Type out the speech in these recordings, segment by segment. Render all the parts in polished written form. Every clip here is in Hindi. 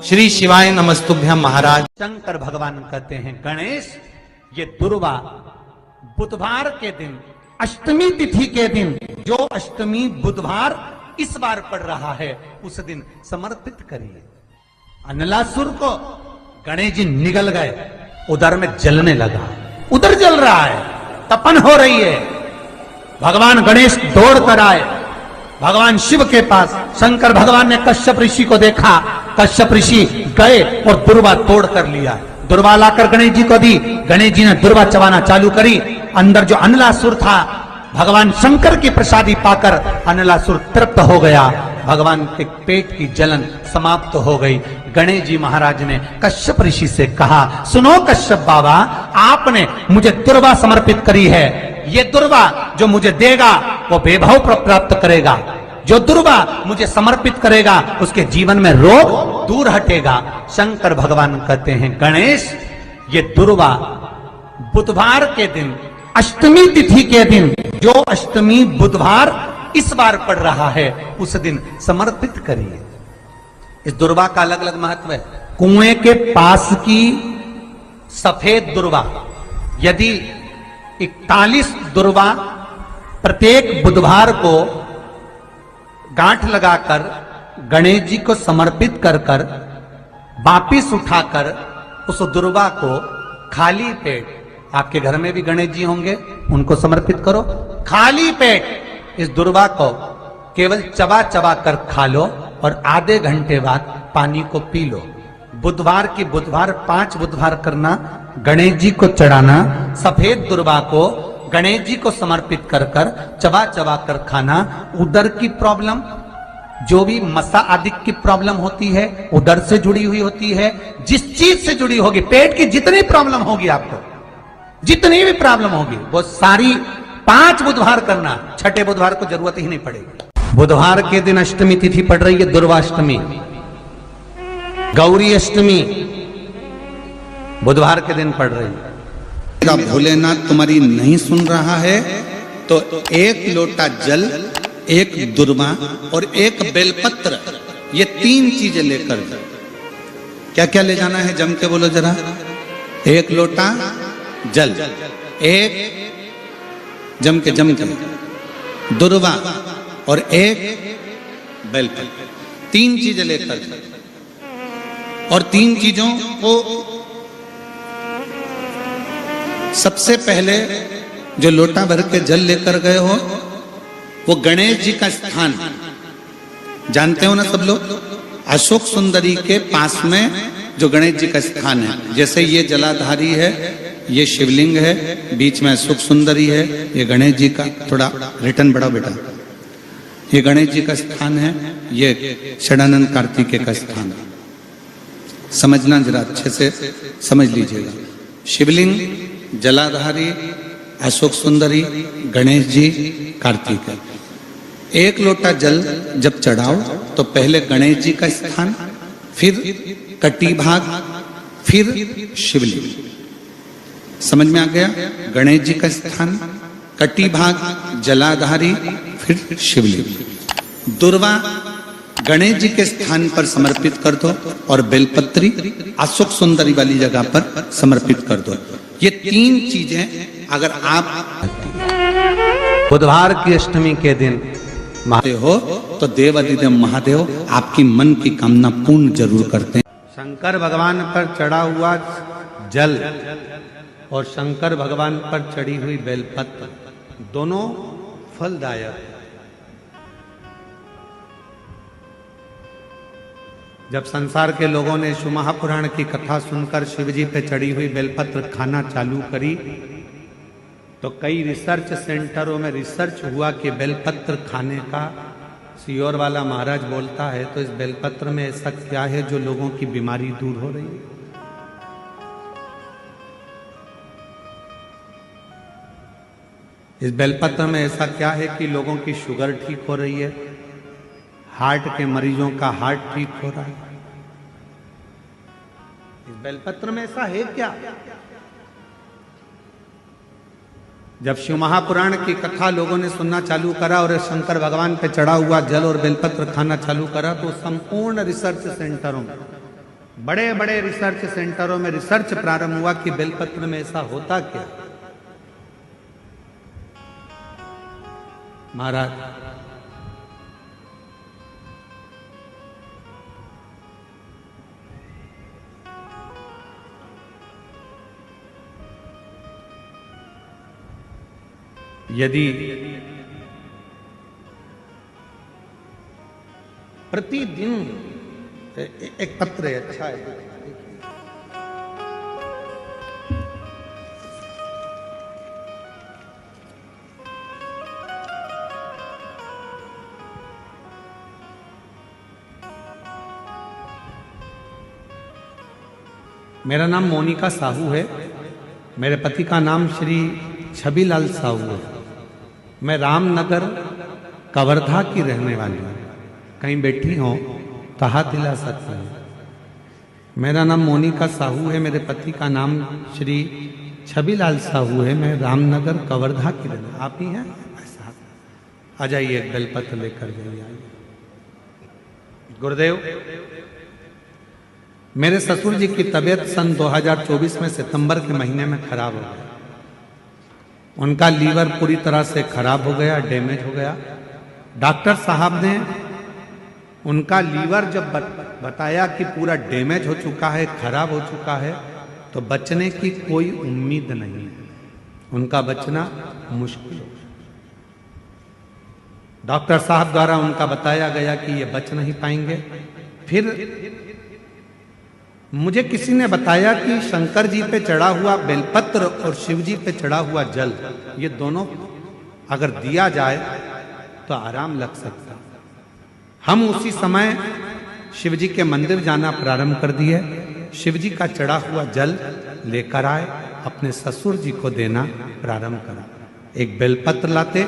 श्री शिवाय नमस्तुभ्यम महाराज। शंकर भगवान कहते हैं गणेश, ये दुर्वा बुधवार के दिन, अष्टमी तिथि के दिन, जो अष्टमी बुधवार इस बार पड़ रहा है उस दिन समर्पित करिए। अनलासुर को गणेश जी निगल गए, उधर में जलने लगा, उधर जल रहा है, तपन हो रही है। भगवान गणेश दौड़ कर आए भगवान शिव के पास। शंकर भगवान ने कश्यप ऋषि को देखा, कश्यप ऋषि गए और दुर्वा तोड़ कर लिया। दुर्वा लाकर गणेश जी को दी, गणेश जी ने दुर्वा चबाना चालू करी। अंदर जो अनलासुर था, भगवान शंकर की प्रसादी पाकर अनलासुर तृप्त हो गया, भगवान के पेट की जलन समाप्त हो गई। गणेश जी महाराज ने कश्यप ऋषि से कहा, सुनो कश्यप बाबा, आपने मुझे दुर्वा समर्पित करी है, ये दुर्वा जो मुझे देगा वो वैभव प्राप्त करेगा, जो दुर्वा मुझे समर्पित करेगा उसके जीवन में रोग दूर हटेगा। शंकर भगवान कहते हैं गणेश, ये दुर्वा बुधवार के दिन, अष्टमी तिथि के दिन, जो अष्टमी बुधवार इस बार पड़ रहा है उस दिन समर्पित करिए। इस दुर्वा का अलग अलग महत्व है। कुएं के पास की सफेद दुर्वा, यदि 41 दुर्वा प्रत्येक बुधवार को गांठ लगाकर गणेश जी को समर्पित कर कर वापिस उठाकर उस दुर्वा को खाली पेट, आपके घर में भी गणेश जी होंगे, उनको समर्पित करो। खाली पेट इस दुर्वा को केवल चबा चबा कर खा लो और आधे घंटे बाद पानी को पी लो। बुधवार की बुधवार 5 बुधवार करना, गणेश जी को चढ़ाना, सफेद दुर्वा को गणेश जी को समर्पित कर कर चबा चबा कर खाना। उदर की प्रॉब्लम, जो भी मसा आदि की प्रॉब्लम होती है उदर से जुड़ी हुई होती है, जिस चीज से जुड़ी होगी, पेट की जितनी प्रॉब्लम होगी, आपको जितनी भी प्रॉब्लम होगी वो सारी 5 बुधवार करना, छठे बुधवार को जरूरत ही नहीं पड़ेगी। बुधवार के दिन अष्टमी तिथि पड़ रही है, दुर्वाष्टमी, गौरी अष्टमी बुधवार के दिन पड़ रही है। भोलेनाथ तुम्हारी नहीं सुन रहा है तो 1 लोटा जल, 1 दुर्वा और 1 बेलपत्र, ये 3 चीजें लेकर, क्या क्या ले जाना है जम के बोलो जरा। 1 लोटा जल, 1 जम के दुर्वा और 1 बेलपत्र, 3 चीजें लेकर, और 3 चीजों को सबसे पहले जो लोटा भर के जल लेकर गए हो वो गणेश जी का स्थान जानते हो ना सब लोग, अशोक सुंदरी के पास में जो गणेश जी का स्थान है, जैसे ये जलाधारी है, ये शिवलिंग है, बीच में अशोक सुंदरी है, ये गणेश जी का, थोड़ा रिटर्न बढ़ाओ बेटा, ये गणेश जी का स्थान है, ये षडानंद कार्तिकेय का स्थान है। समझना जरा अच्छे से समझ लीजिएगा। शिवलिंग, जलाधारी, अशोक सुंदरी, गणेश जी, कार्तिकेय। 1 लोटा जल जब चढ़ाओ तो पहले गणेश जी का स्थान, फिर कटी भाग, फिर शिवलिंग। समझ में आ गया? गणेश जी का स्थान, कटी भाग, जलाधारी, फिर शिवलिंग। दुर्वा गणेश जी के स्थान पर समर्पित कर दो और बेलपत्री अशोक सुंदरी वाली जगह पर समर्पित कर दो। ये 3 चीजें अगर आप बुधवार की अष्टमी के दिन हो तो देवाधिदेव महादेव आपकी मन की कामना पूर्ण जरूर करते हैं। शंकर भगवान पर चढ़ा हुआ जल और शंकर भगवान पर चढ़ी हुई बेलपत्र दोनों फलदायक। जब संसार के लोगों ने शिव महापुराण की कथा सुनकर शिवजी पे चढ़ी हुई बेलपत्र खाना चालू करी तो कई रिसर्च सेंटरों में रिसर्च हुआ कि बेलपत्र खाने का, सियोर वाला महाराज बोलता है, तो इस बेलपत्र में ऐसा क्या है जो लोगों की बीमारी दूर हो रही है। इस बेलपत्र में ऐसा क्या है कि लोगों की शुगर ठीक हो रही है, हार्ट के मरीजों का हार्ट ठीक हो रहा है। इस बेलपत्र में ऐसा है क्या? जब शिव महापुराण की कथा लोगों ने सुनना चालू करा और शंकर भगवान पे चढ़ा हुआ जल और बेलपत्र खाना चालू करा तो संपूर्ण रिसर्च सेंटरों में बड़े बड़े रिसर्च सेंटरों में रिसर्च प्रारंभ हुआ कि बेलपत्र में ऐसा होता क्या। महाराज यदि प्रतिदिन एक पत्र है, अच्छा है, मेरा नाम मोनिका साहू है। मेरे पति का नाम श्री छबीलाल साहू है। मैं रामनगर कवर्धा की रहने वाली हूँ। कहीं बैठी हो तो हाथ हिला सकते हैं। मेरा नाम मोनिका साहू है। मेरे पति का नाम श्री छबीलाल साहू है। मैं रामनगर कवर्धा की रहने। आप ही हैं? ऐसा आ जाइए, एक बेलपत्र लेकर जाइए। गुरुदेव, मेरे ससुर जी की तबीयत सन 2024 में सितंबर के महीने में खराब हो गई। उनका लीवर पूरी तरह से खराब हो गया, डैमेज हो गया। डॉक्टर साहब ने उनका लीवर जब बताया कि पूरा डैमेज हो चुका है, खराब हो चुका है, तो बचने की कोई उम्मीद नहीं है। उनका बचना मुश्किल हो। डॉक्टर साहब द्वारा उनका बताया गया कि ये बच नहीं पाएंगे। फिर मुझे किसी ने बताया कि शंकर जी पे चढ़ा हुआ बेलपत्र और शिव जी पे चढ़ा हुआ जल, ये दोनों अगर दिया जाए तो आराम लग सकता। हम उसी समय शिव जी के मंदिर जाना प्रारंभ कर दिए। शिव जी का चढ़ा हुआ जल लेकर आए, अपने ससुर जी को देना प्रारंभ करा। एक बेलपत्र लाते,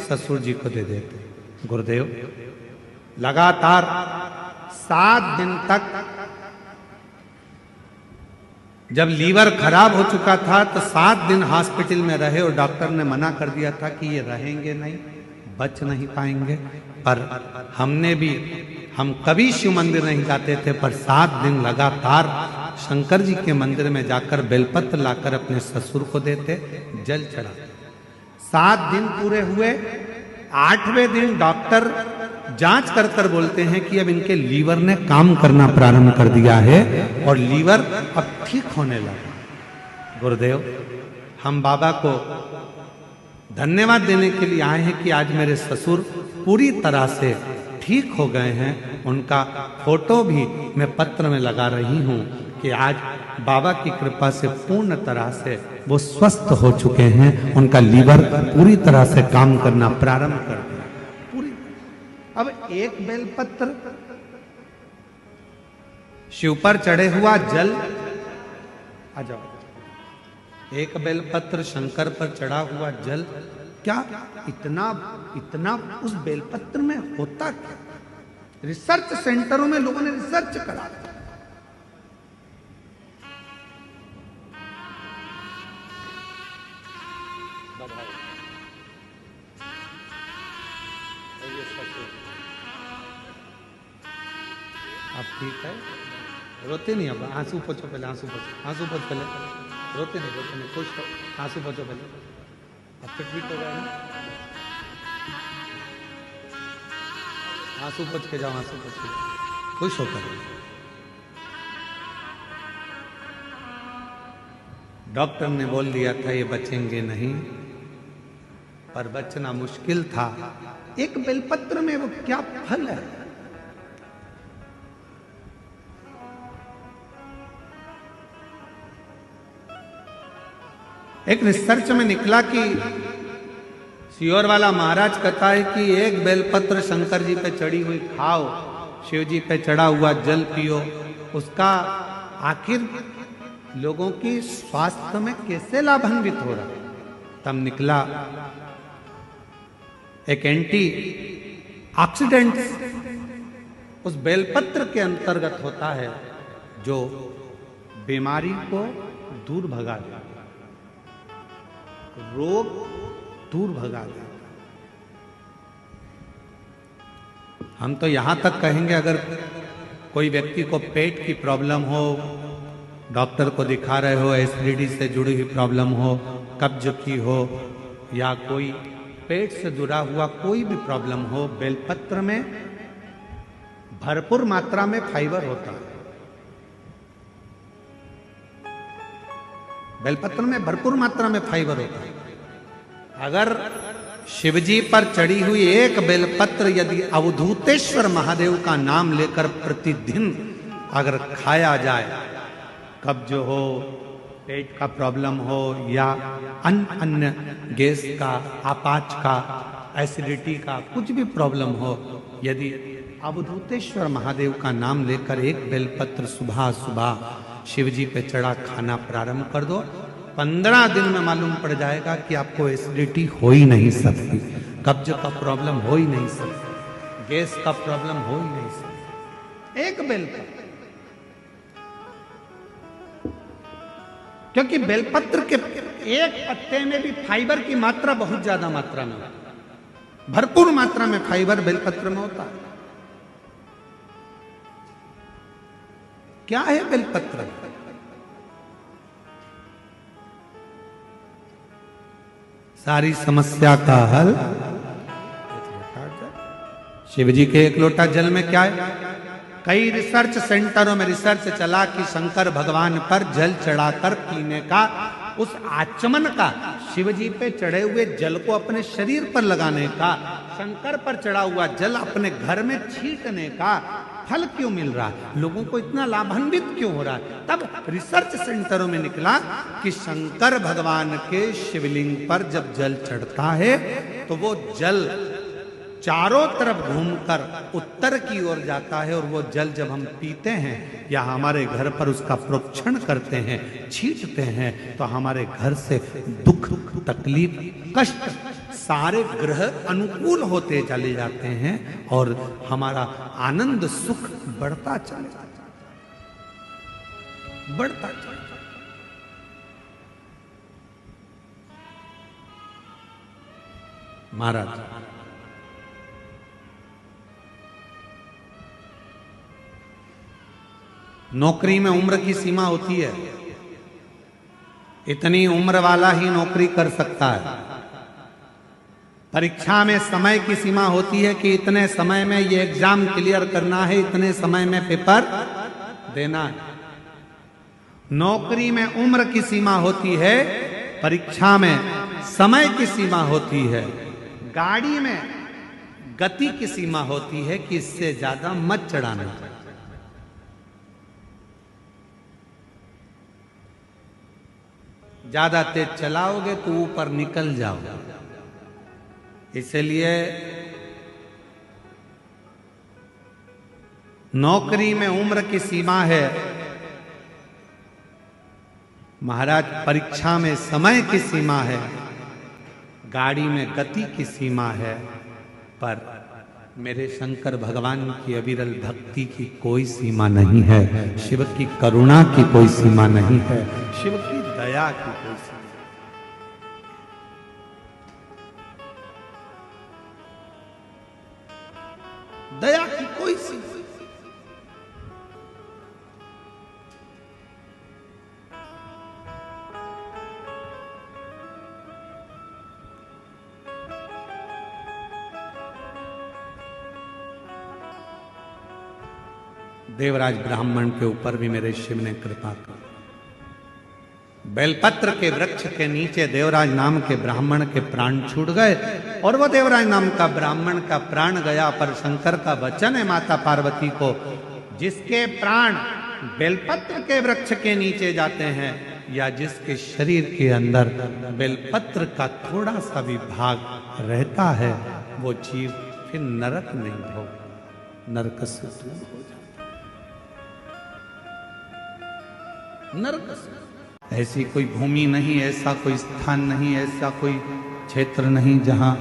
ससुर जी को दे देते। गुरुदेव, लगातार 7 दिन तक जब लीवर खराब हो चुका था तो 7 दिन हॉस्पिटल में रहे और डॉक्टर ने मना कर दिया था कि ये रहेंगे नहीं, बच नहीं पाएंगे। पर हम कभी शिव मंदिर नहीं जाते थे, पर 7 दिन लगातार शंकर जी के मंदिर में जाकर बेलपत्र लाकर अपने ससुर को देते, जल चढ़ाते। 7 दिन पूरे हुए। 8वें दिन डॉक्टर जांच कर कर बोलते हैं कि अब इनके लीवर ने काम करना प्रारंभ कर दिया है और लीवर अब ठीक होने लगा। गुरुदेव, हम बाबा को धन्यवाद देने के लिए आए हैं कि आज मेरे ससुर पूरी तरह से ठीक हो गए हैं। उनका फोटो भी मैं पत्र में लगा रही हूं कि आज बाबा की कृपा से पूर्ण तरह से वो स्वस्थ हो चुके हैं। उनका लीवर पूरी तरह से काम करना प्रारंभ कर दिया। अब एक बेलपत्र, शिव पर चढ़े हुआ जल, आ जाओ, एक बेलपत्र शंकर पर चढ़ा हुआ जल, क्या इतना उस बेलपत्र में होता क्या? रिसर्च सेंटरों में लोगों ने रिसर्च करा। आप ठीक है? रोते नहीं? अब आंसू पोछो पहले, आंसू पोछ पहले। रोते नहीं, खुश हो। आंसू पोछो पहले। अब फिर ठीक हो गया ना? आंसू पोछ के जाओ, आंसू पोछ के जाओ, खुश होकर। डॉक्टर ने बोल दिया था ये बचेंगे नहीं, पर बचना मुश्किल था। एक बेलपत्र में वो क्या फल है? एक रिसर्च में निकला कि सियोर वाला महाराज कहता है कि एक बेलपत्र शंकर जी पे चढ़ी हुई खाओ, शिव जी पे चढ़ा हुआ जल पियो, उसका आखिर लोगों की स्वास्थ्य में कैसे लाभान्वित हो रहा। तब निकला एक एंटी ऑक्सीडेंट उस बेलपत्र के अंतर्गत होता है जो बीमारी को दूर भगा देता, रोग दूर भगा देता। हम तो यहां तक कहेंगे, अगर कोई व्यक्ति को पेट की प्रॉब्लम हो, डॉक्टर को दिखा रहे हो, एसिडिटी से जुड़ी हुई प्रॉब्लम हो, कब्ज की हो, या कोई पेट से जुड़ा हुआ कोई भी प्रॉब्लम हो, बेलपत्र में भरपूर मात्रा में फाइबर होता है। बेलपत्र में भरपूर मात्रा में फाइबर होता है। अगर शिवजी पर चढ़ी हुई एक बेलपत्र यदि अवधूतेश्वर महादेव का नाम लेकर प्रतिदिन अगर खाया जाए, कब्ज हो, पेट का प्रॉब्लम हो, या अन्य गैस का, आपाच का, एसिडिटी का कुछ भी प्रॉब्लम हो, यदि अवधूतेश्वर महादेव का नाम लेकर एक बेलपत्र सुबह सुबह शिवजी पे चढ़ा खाना प्रारंभ कर दो, 15 दिन में मालूम पड़ जाएगा कि आपको एसिडिटी हो ही नहीं सकती, कब्ज का प्रॉब्लम हो ही नहीं सकती, गैस का प्रॉब्लम हो ही नहीं सकती। एक बेलपत्र, क्योंकि बेलपत्र के एक पत्ते में भी फाइबर की मात्रा बहुत ज्यादा मात्रा में, भरपूर मात्रा में फाइबर बेलपत्र में होता है। क्या है बेलपत्र? सारी समस्या का हल शिव जी के एक लोटा जल में क्या है? कई रिसर्च सेंटरों में रिसर्च चला कि शंकर भगवान पर जल चढ़ाकर पीने का, उस आचमन का, शिव जी पे चढ़े हुए जल को अपने शरीर पर लगाने का, शंकर पर चढ़ा हुआ जल अपने घर में छींटने का फल क्यों मिल रहा है, लोगों को इतना लाभान्वित क्यों हो रहा है? तब रिसर्च सेंटरों में निकला कि शंकर भगवान के शिवलिंग पर जब जल चढ़ता है तो वो जल चारों तरफ घूमकर उत्तर की ओर जाता है, और वो जल जब हम पीते हैं या हमारे घर पर उसका प्रोक्षण करते हैं, छींटते हैं, तो हमारे घर से दुख, तकलीफ, कष्ट सारे ग्रह अनुकूल होते चले जाते हैं और हमारा आनंद सुख बढ़ता चले जाता है, बढ़ता चले जाता है। महाराज नौकरी में उम्र की सीमा होती है, इतनी उम्र वाला ही नौकरी कर सकता है। परीक्षा में समय की सीमा होती है कि इतने समय में ये एग्जाम क्लियर करना है, इतने समय में पेपर देना है। नौकरी में उम्र की सीमा होती है, परीक्षा में समय की सीमा होती है। गाड़ी में गति की सीमा होती है कि इससे ज्यादा मत चढ़ाना। ज्यादा तेज चलाओगे तो ऊपर निकल जाओगे। इसलिए नौकरी में उम्र की सीमा है, महाराज परीक्षा में समय की सीमा है, गाड़ी में गति की सीमा है, पर मेरे शंकर भगवान की अविरल भक्ति की कोई सीमा नहीं है, शिव की करुणा की कोई सीमा नहीं है, शिव की दया की कोई सीमा। दया की कोई सीमा। देवराज ब्राह्मण के ऊपर भी मेरे शिव ने कृपा की। बेलपत्र के वृक्ष के नीचे देवराज नाम के ब्राह्मण के प्राण छूट गए, और वो देवराज नाम का ब्राह्मण का प्राण गया, पर शंकर का वचन है माता पार्वती को, जिसके प्राण बेलपत्र के वृक्ष के नीचे जाते हैं या जिसके शरीर के अंदर बेलपत्र का थोड़ा सा भी भाग रहता है, वो जीव फिर नरक नहीं भोग, नरक से दूर हो जाता, नरक से। ऐसी कोई भूमि नहीं, ऐसा कोई स्थान नहीं, ऐसा कोई क्षेत्र नहीं जहां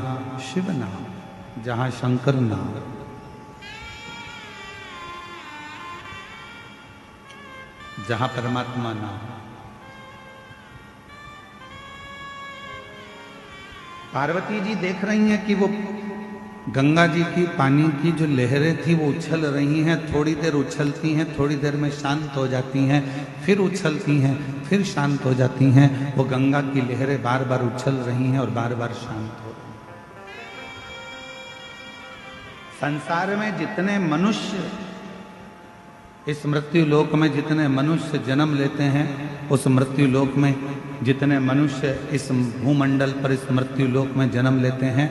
शिव ना हो, जहां शंकर ना हो। जहां परमात्मा ना हो। पार्वती जी देख रही हैं कि वो गंगा जी की पानी की जो लहरें थी वो उछल रही हैं, थोड़ी देर उछलती हैं, थोड़ी देर में शांत हो जाती हैं, फिर उछलती हैं, फिर शांत हो जाती हैं। वो गंगा की लहरें बार बार उछल रही हैं और बार बार शांत हो रही हैं। संसार में जितने मनुष्य, इस मृत्यु लोक में जितने मनुष्य जन्म लेते हैं, उस मृत्यु लोक में जितने मनुष्य इस भूमंडल पर इस मृत्यु लोक में जन्म लेते हैं,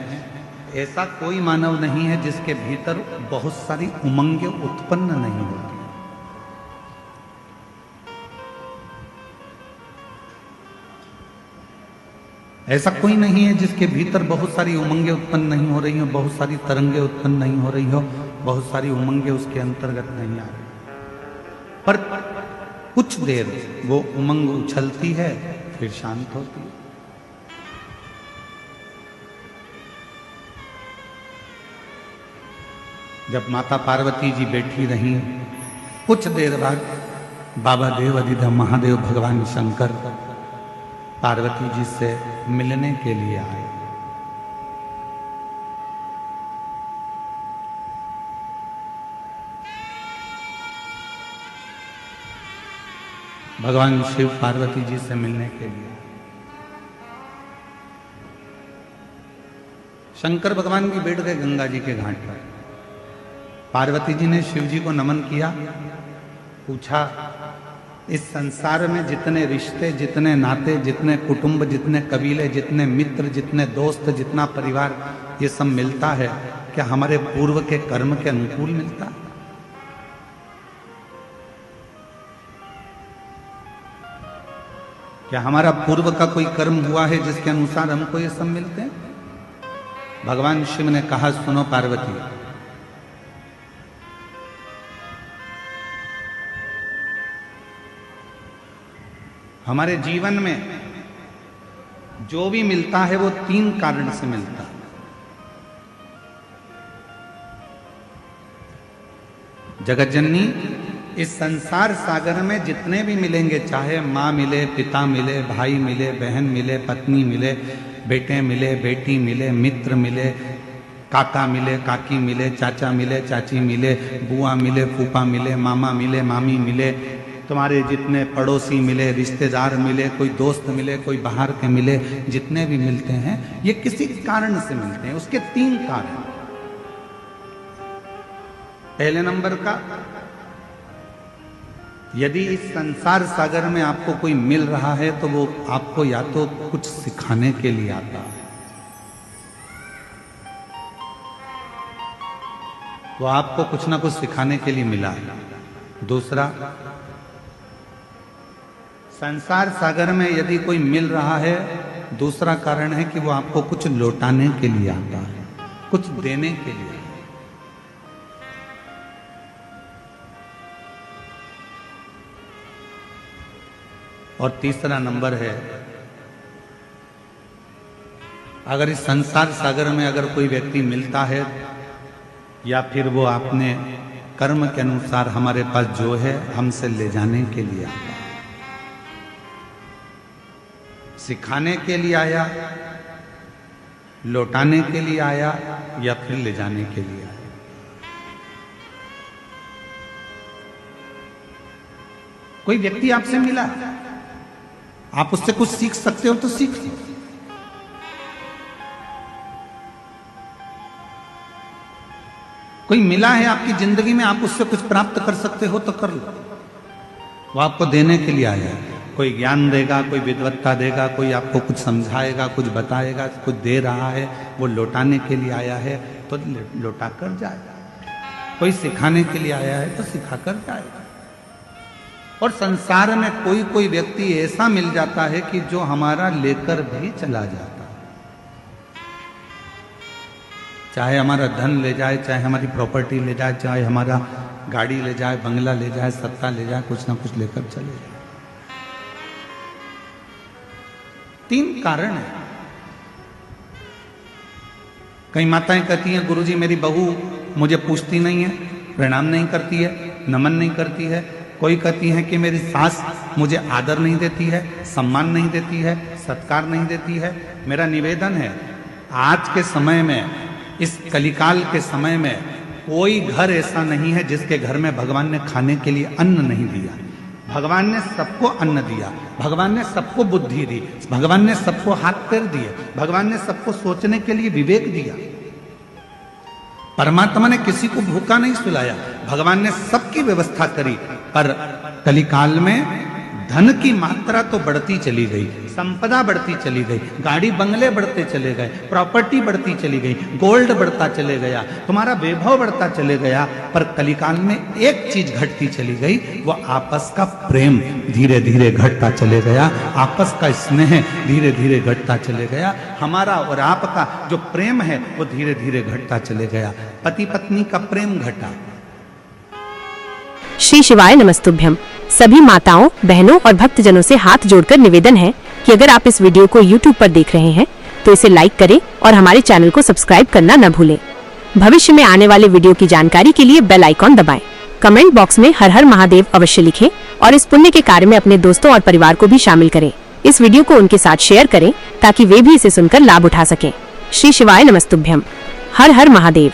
ऐसा कोई मानव नहीं है जिसके भीतर बहुत सारी उमंगें उत्पन्न नहीं होती। ऐसा कोई नहीं है जिसके भीतर बहुत सारी उमंगें उत्पन्न नहीं हो रही हो, बहुत सारी तरंगें उत्पन्न नहीं हो रही हो, बहुत सारी उमंगें उसके अंतर्गत नहीं आ रही, पर कुछ देर वो उमंग उछलती है, फिर शांत होती है। जब माता पार्वती जी बैठी रही, कुछ देर बाद बाबा देव अधिदेव महादेव भगवान शंकर पार्वती जी से मिलने के लिए आए। भगवान शिव पार्वती जी से मिलने के लिए शंकर भगवान भी बैठ गए गंगा जी के घाट पर। पार्वती जी ने शिव जी को नमन किया, पूछा, इस संसार में जितने रिश्ते, जितने नाते, जितने कुटुंब, जितने कबीले, जितने मित्र, जितने दोस्त, जितना परिवार, ये सब मिलता है, क्या हमारे पूर्व के कर्म के अनुकूल मिलता है? क्या हमारा पूर्व का कोई कर्म हुआ है जिसके अनुसार हमको ये सब मिलते हैं? भगवान शिव ने कहा, सुनो पार्वती, हमारे जीवन में जो भी मिलता है वो 3 कारण से मिलता है। जगत जननी, इस संसार सागर में जितने भी मिलेंगे, चाहे माँ मिले, पिता मिले, भाई मिले, बहन मिले, पत्नी मिले, बेटे मिले, बेटी मिले, मित्र मिले, काका मिले, काकी मिले, चाचा मिले, चाची मिले, बुआ मिले, फूफा मिले, मामा मिले, मामी मिले, तुम्हारे जितने पड़ोसी मिले, रिश्तेदार मिले, कोई दोस्त मिले, कोई बाहर के मिले, जितने भी मिलते हैं ये किसी कारण से मिलते हैं। उसके 3 कारण। पहले नंबर का, यदि इस संसार सागर में आपको कोई मिल रहा है तो वो आपको या तो कुछ सिखाने के लिए आता है, वो आपको कुछ ना कुछ सिखाने के लिए मिला है। दूसरा, संसार सागर में यदि कोई मिल रहा है, दूसरा कारण है कि वो आपको कुछ लौटाने के लिए आता है, कुछ देने के लिए। और तीसरा नंबर है, अगर इस संसार सागर में अगर कोई व्यक्ति मिलता है या फिर वो अपने कर्म के अनुसार हमारे पास जो है हमसे ले जाने के लिए आता है, सिखाने के लिए आया, लौटाने के लिए आया, या फिर ले जाने के लिए आया। कोई व्यक्ति आपसे मिला, आप उससे कुछ सीख सकते हो तो सीख लो। कोई मिला है आपकी जिंदगी में, आप उससे कुछ प्राप्त कर सकते हो तो कर लो। वो आपको देने के लिए आया है, कोई ज्ञान देगा, कोई विद्वत्ता देगा, कोई आपको कुछ समझाएगा, कुछ बताएगा, कुछ दे रहा है, वो लौटाने के लिए आया है तो लौटा कर जाएगा। कोई सिखाने के लिए आया है तो सिखा कर जाएगा। और संसार में कोई कोई व्यक्ति ऐसा मिल जाता है कि जो हमारा लेकर भी चला जाता है, चाहे हमारा धन ले जाए, चाहे हमारी प्रॉपर्टी ले जाए, चाहे हमारा गाड़ी ले जाए, बंगला ले जाए, सत्ता ले जाए, कुछ ना कुछ लेकर चले जाए। 3 कारण है। कई माताएं कहती हैं, गुरुजी मेरी बहू मुझे पूछती नहीं है, प्रणाम नहीं करती है, नमन नहीं करती है। कोई कहती है कि मेरी सास मुझे आदर नहीं देती है, सम्मान नहीं देती है, सत्कार नहीं देती है। मेरा निवेदन है, आज के समय में इस कलिकाल के समय में कोई घर ऐसा नहीं है जिसके घर में भगवान ने खाने के लिए अन्न नहीं दिया। भगवान ने सबको अन्न दिया, भगवान ने सबको बुद्धि दी, भगवान ने सबको हाथ पैर दिए, भगवान ने सबको सोचने के लिए विवेक दिया। परमात्मा ने किसी को भूखा नहीं सुलाया, भगवान ने सबकी व्यवस्था करी। पर कलिकाल में धन की मात्रा तो बढ़ती चली गई, संपदा बढ़ती चली गई, गाड़ी बंगले बढ़ते चले गए, प्रॉपर्टी बढ़ती चली गई, गोल्ड बढ़ता चले गया, तुम्हारा वैभव बढ़ता चले गया। पर कलिकाल में एक चीज घटती चली गई, वो आपस का प्रेम धीरे धीरे घटता चले गया, आपस का स्नेह धीरे धीरे घटता चले गया। हमारा और आपका जो प्रेम है वो धीरे धीरे घटता चले गया। पति पत्नी का प्रेम घटा। श्री शिवाय नमस्तुभ्यम। सभी माताओं, बहनों और भक्तजनों से हाथ जोड़कर निवेदन है कि अगर आप इस वीडियो को YouTube पर देख रहे हैं तो इसे लाइक करें और हमारे चैनल को सब्सक्राइब करना न भूलें। भविष्य में आने वाले वीडियो की जानकारी के लिए बेल आइकॉन दबाएं। कमेंट बॉक्स में हर हर महादेव अवश्य लिखें और इस पुण्य के कार्य में अपने दोस्तों और परिवार को भी शामिल करें। इस वीडियो को उनके साथ शेयर करें ताकि वे भी इसे सुनकर लाभ उठा सकें। श्री शिवाय नमस्तुभ्यम। हर हर महादेव।